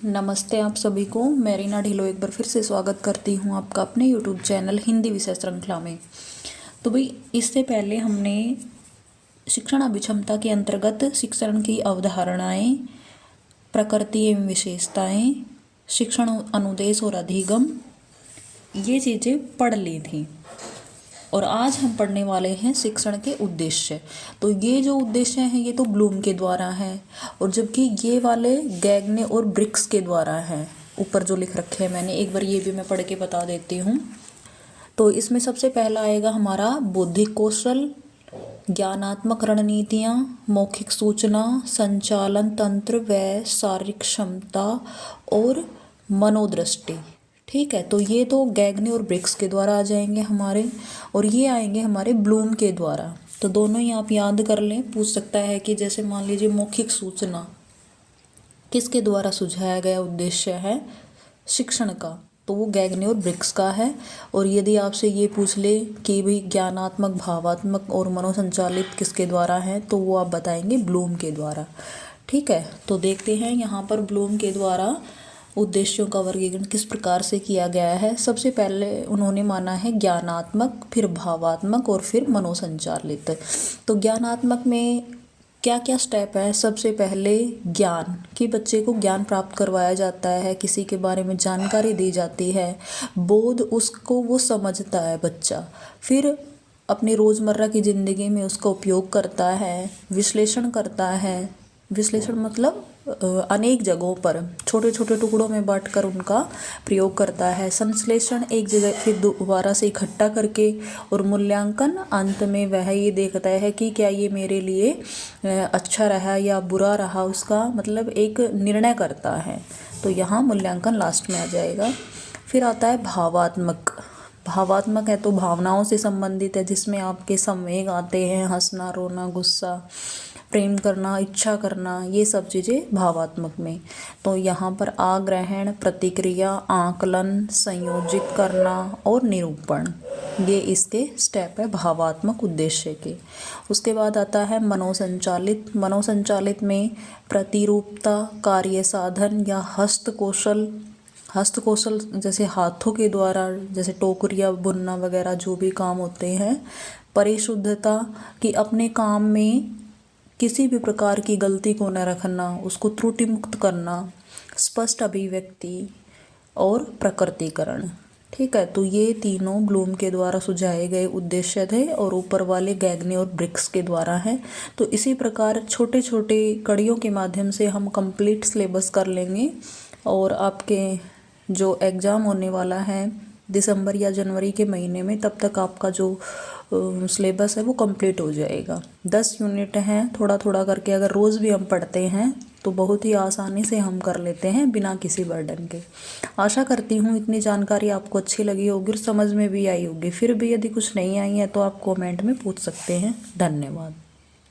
नमस्ते आप सभी को। मैं रीना ढिलो एक बार फिर से स्वागत करती हूँ आपका अपने यूट्यूब चैनल हिंदी विषय श्रृंखला में। तो भाई इससे पहले हमने शिक्षण अभिक्षमता के अंतर्गत शिक्षण की अवधारणाएं, प्रकृति एवं विशेषताएं, शिक्षण अनुदेश और अधिगम, ये चीज़ें पढ़ ली थी। और आज हम पढ़ने वाले हैं शिक्षण के उद्देश्य। तो ये जो उद्देश्य हैं ये तो ब्लूम के द्वारा हैं, और जबकि ये वाले गैगने और ब्रिक्स के द्वारा हैं। ऊपर जो लिख रखे हैं मैंने, एक बार ये भी मैं पढ़ के बता देती हूँ। तो इसमें सबसे पहला आएगा हमारा बौद्धिक कौशल, ज्ञानात्मक रणनीतियाँ, मौखिक सूचना, संचालन तंत्र व शारीरिक क्षमता और मनोदृष्टि। ठीक है, तो ये तो गैगने और ब्रिक्स के द्वारा आ जाएंगे हमारे, और ये आएंगे हमारे ब्लूम के द्वारा। तो दोनों ही आप याद कर लें। पूछ सकता है कि जैसे मान लीजिए मौखिक सूचना किसके द्वारा सुझाया गया उद्देश्य है शिक्षण का, तो वो गैगने और ब्रिक्स का है। और यदि आपसे ये पूछ ले कि भाई ज्ञानात्मक, भावात्मक और मनोसंचालित किसके द्वारा है, तो वो आप बताएंगे ब्लूम के द्वारा। ठीक है, तो देखते हैं यहाँ पर ब्लूम के द्वारा उद्देश्यों का वर्गीकरण किस प्रकार से किया गया है। सबसे पहले उन्होंने माना है ज्ञानात्मक, फिर भावात्मक और फिर मनोसंचालित। तो ज्ञानात्मक में क्या क्या स्टेप है। सबसे पहले ज्ञान, कि बच्चे को ज्ञान प्राप्त करवाया जाता है, किसी के बारे में जानकारी दी जाती है, बोध उसको वो समझता है बच्चा, फिर अपनी रोज़मर्रा की ज़िंदगी में उसका उपयोग करता है, विश्लेषण करता है। विश्लेषण मतलब अनेक जगहों पर छोटे छोटे टुकड़ों में बांटकर उनका प्रयोग करता है। संश्लेषण, एक जगह फिर दोबारा से इकट्ठा करके, और मूल्यांकन, अंत में वह ये देखता है कि क्या ये मेरे लिए अच्छा रहा या बुरा रहा, उसका मतलब एक निर्णय करता है। तो यहाँ मूल्यांकन लास्ट में आ जाएगा। फिर आता है भावात्मक। भावात्मक है तो भावनाओं से संबंधित है, जिसमें आपके संवेग आते हैं, हंसना, रोना, गुस्सा, प्रेम करना, इच्छा करना, ये सब चीज़ें भावात्मक में। तो यहाँ पर आग्रहण, प्रतिक्रिया, आकलन, संयोजित करना और निरूपण, ये इसके स्टेप है भावात्मक उद्देश्य के। उसके बाद आता है मनोसंचालित। मनोसंचालित में प्रतिरूपता, कार्य साधन या हस्तकौशल जैसे हाथों के द्वारा, जैसे टोकरियाँ बुनना वगैरह जो भी काम होते हैं। परिशुद्धता, कि अपने काम में किसी भी प्रकार की गलती को न रखना, उसको त्रुटि मुक्त करना। स्पष्ट अभिव्यक्ति और प्रकटीकरण। ठीक है, तो ये तीनों ब्लूम के द्वारा सुझाए गए उद्देश्य थे, और ऊपर वाले गैगने और ब्रिक्स के द्वारा हैं। तो इसी प्रकार छोटे छोटे कड़ियों के माध्यम से हम कंप्लीट सिलेबस कर लेंगे, और आपके जो एग्ज़ाम होने वाला है दिसंबर या जनवरी के महीने में, तब तक आपका जो सिलेबस है वो कंप्लीट हो जाएगा। 10 यूनिट हैं, थोड़ा थोड़ा करके अगर रोज़ भी हम पढ़ते हैं तो बहुत ही आसानी से हम कर लेते हैं बिना किसी बर्डन के। आशा करती हूँ इतनी जानकारी आपको अच्छी लगी होगी और समझ में भी आई होगी। फिर भी यदि कुछ नहीं आई है तो आप कमेंट में पूछ सकते हैं। धन्यवाद।